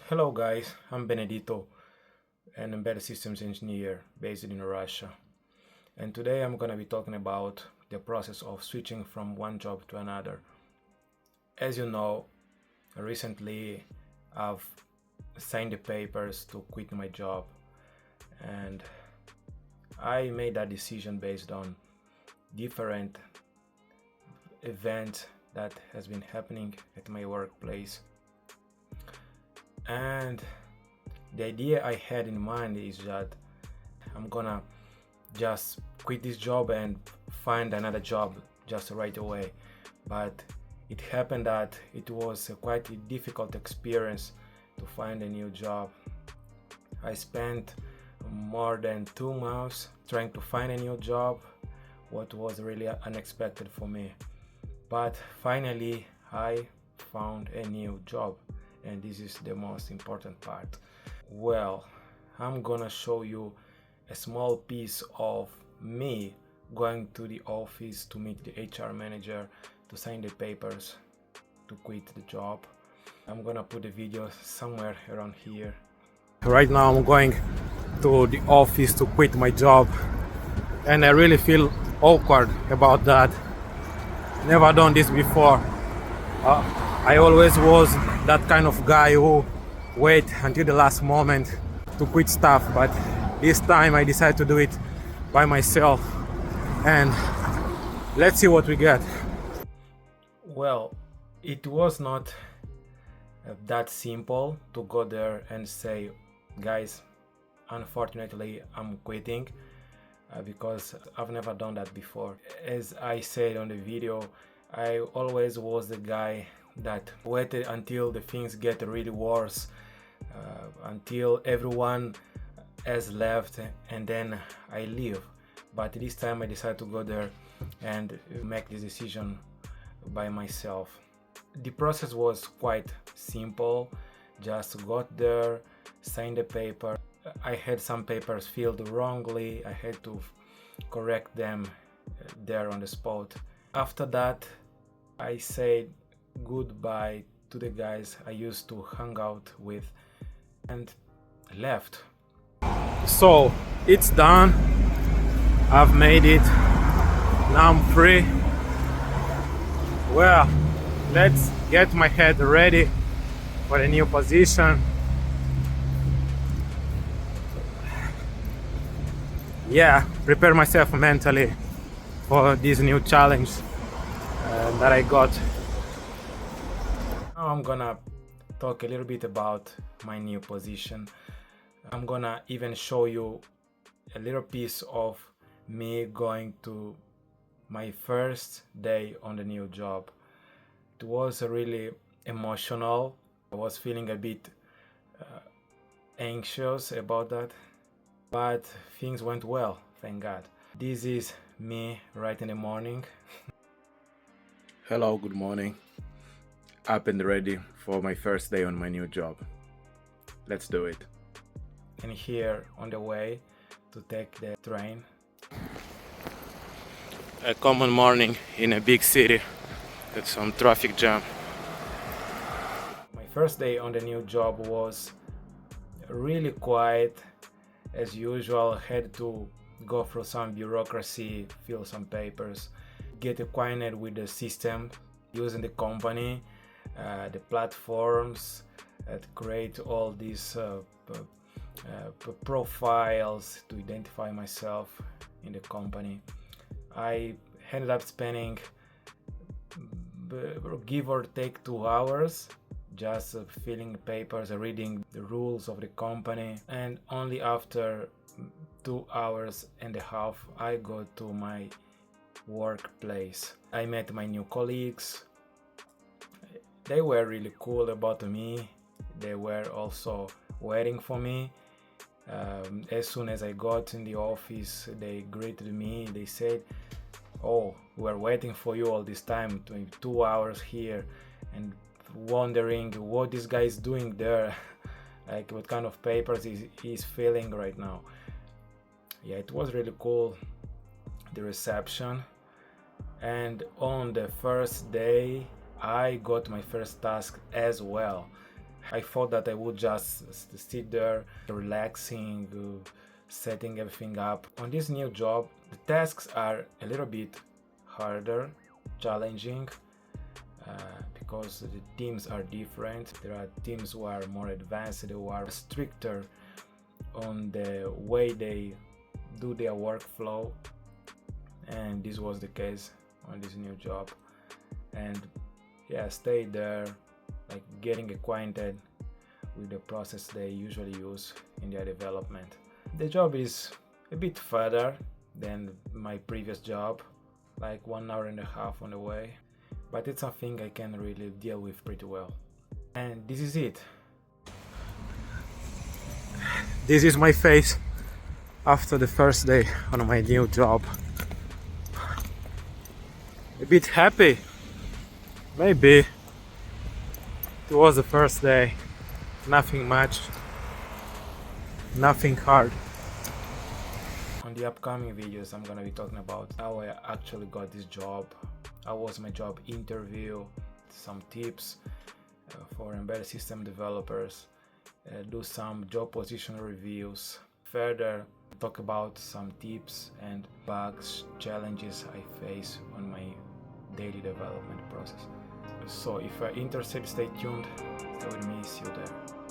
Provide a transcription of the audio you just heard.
Hello guys, I'm Benedito, an embedded systems engineer based in Russia. And today I'm going to be talking about the process of switching from one job to another. As you know, recently I've signed the papers to quit my job, and I made that decision based on different events that has been happening at my workplace. And the idea I had in mind is that I'm gonna just quit this job and find another job just right away. But it happened that it was quite a difficult experience to find a new job. I spent more than 2 months trying to find a new job, what was really unexpected for me. But finally, I found a new job, and this is the most important part. Well, I'm gonna show you a small piece of me going to the office to meet the HR manager to sign the papers to quit the job. I'm gonna put the video somewhere around here. Right now I'm going to the office to quit my job, and I really feel awkward about that. Never done this before. I always was that kind of guy who wait until the last moment to quit stuff, but this time I decided to do it by myself, and let's see what we get. Well, it was not that simple to go there and say, guys, unfortunately I'm quitting, because I've never done that before. As I said on the video, I always was the guy that waited until the things get really worse, until everyone has left, and then I leave. But this time I decided to go there and make this decision by myself. The process was quite simple. Just got there, signed the paper. I had some papers filled wrongly. I had to correct them there on the spot. After that, I said goodbye to the guys I used to hang out with and left. So it's done. I've made it. Now I'm free. Well, let's get my head ready for a new position. Yeah, prepare myself mentally for this new challenge that I got. Now I'm gonna talk a little bit about my new position. I'm gonna even show you a little piece of me going to my first day on the new job. It was really emotional. I was feeling a bit anxious about that, but things went well, thank God. This is me right in the morning. Hello, good morning. Up and ready for my first day on my new job. Let's do it. And here on the way to take the train. A common morning in a big city with some traffic jam. My first day on the new job was really quiet. As usual, had to go through some bureaucracy, fill some papers, get acquainted with the system using the company, the platforms that create all these profiles to identify myself in the company. I ended up spending give or take 2 hours just filling papers, reading the rules of the company, and only after 2 hours and a half I go to my workplace. I met my new colleagues. They were really cool about me. They were also waiting for me. As soon as I got in the office, they greeted me. They said, "Oh, we're waiting for you all this time, 2 hours here, and wondering what this guy is doing there, like what kind of papers he's filling right now." Yeah, it was really cool, the reception. And on the first day, I got my first task as well. I thought that I would just sit there, relaxing, setting everything up. On this new job, the tasks are a little bit harder, challenging, because the teams are different. There are teams who are more advanced, who are stricter on the way they do their workflow, and this was the case on this new job. And yeah, stay there, like getting acquainted with the process they usually use in their development. The job is a bit further than my previous job, like 1.5 hours on the way, but it's something I can really deal with pretty well. And this is it. This is my face after the first day on my new job. A bit happy, maybe. It was the first day, nothing much, nothing hard. On the upcoming videos, I'm gonna be talking about how I actually got this job, how was my job interview, some tips for embedded system developers, do some job position reviews, further talk about some tips and bugs, challenges I face on my daily development process. So if you're interested, stay tuned. Stay with me. See you there.